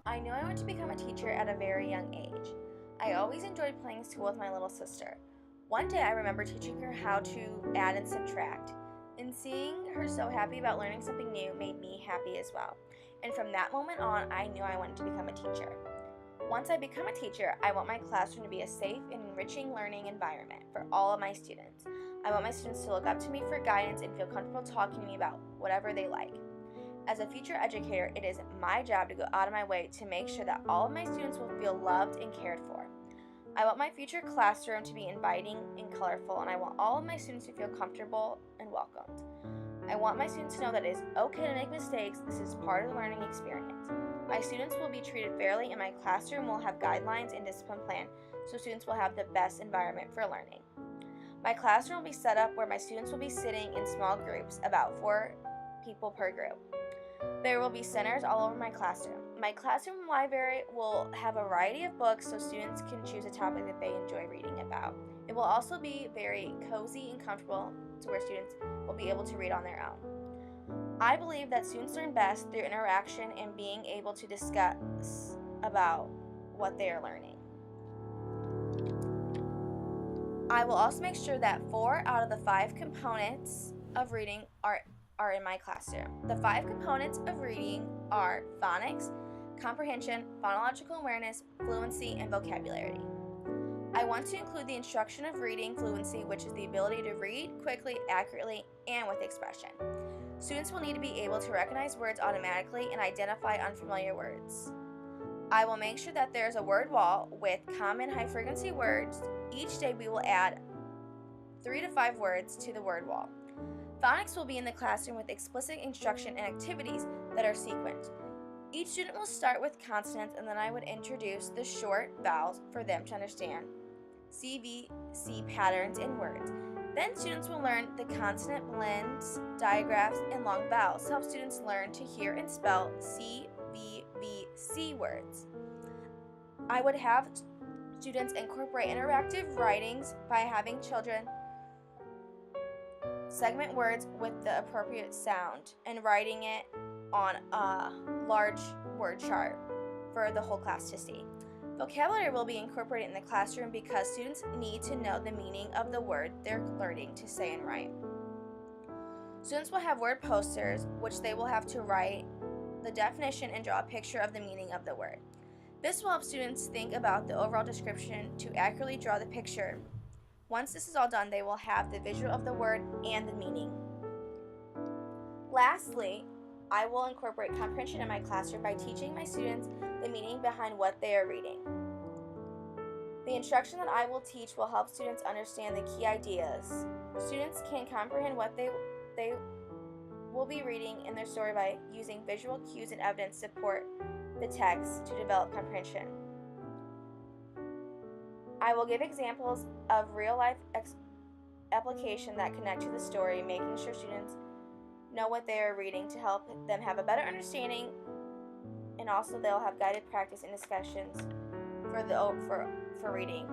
I knew I wanted to become a teacher at a very young age. I always enjoyed playing school with my little sister. One day I remember teaching her how to add and subtract, and seeing her so happy about learning something new made me happy as well. And from that moment on, I knew I wanted to become a teacher. Once I become a teacher, I want my classroom to be a safe and enriching learning environment for all of my students. I want my students to look up to me for guidance and feel comfortable talking to me about whatever they like. As a future educator, it is my job to go out of my way to make sure that all of my students will feel loved and cared for. I want my future classroom to be inviting and colorful, and I want all of my students to feel comfortable and welcomed. I want my students to know that it is okay to make mistakes. This is part of the learning experience. My students will be treated fairly, and my classroom will have guidelines and discipline plan so students will have the best environment for learning. My classroom will be set up where my students will be sitting in small groups, about 4 people per group. There will be centers all over my classroom. My classroom library will have a variety of books so students can choose a topic that they enjoy reading about. It will also be very cozy and comfortable to where students will be able to read on their own. I believe that students learn best through interaction and being able to discuss about what they are learning. I will also make sure that 4 out of the 5 components of reading are in my classroom. The 5 components of reading are phonics, comprehension, phonological awareness, fluency, and vocabulary. I want to include the instruction of reading fluency, which is the ability to read quickly, accurately, and with expression. Students will need to be able to recognize words automatically and identify unfamiliar words. I will make sure that there is a word wall with common high-frequency words. Each day we will add 3 to 5 words to the word wall. Phonics will be in the classroom with explicit instruction and activities that are sequenced. Each student will start with consonants, and then I would introduce the short vowels for them to understand CVC patterns in words. Then students will learn the consonant blends, digraphs, and long vowels to help students learn to hear and spell CVVC words. I would have students incorporate interactive writings by having children segment words with the appropriate sound and writing it on a large word chart for the whole class to see. Vocabulary will be incorporated in the classroom because students need to know the meaning of the word they're learning to say and write. Students will have word posters, which they will have to write the definition and draw a picture of the meaning of the word. This will help students think about the overall description to accurately draw the picture. Once this is all done, they will have the visual of the word and the meaning. Lastly, I will incorporate comprehension in my classroom by teaching my students the meaning behind what they are reading. The instruction that I will teach will help students understand the key ideas. Students can comprehend what they will be reading in their story by using visual cues and evidence to support the text to develop comprehension. I will give examples of real-life application that connect to the story, making sure students know what they are reading to help them have a better understanding, and also they'll have guided practice and discussions for reading.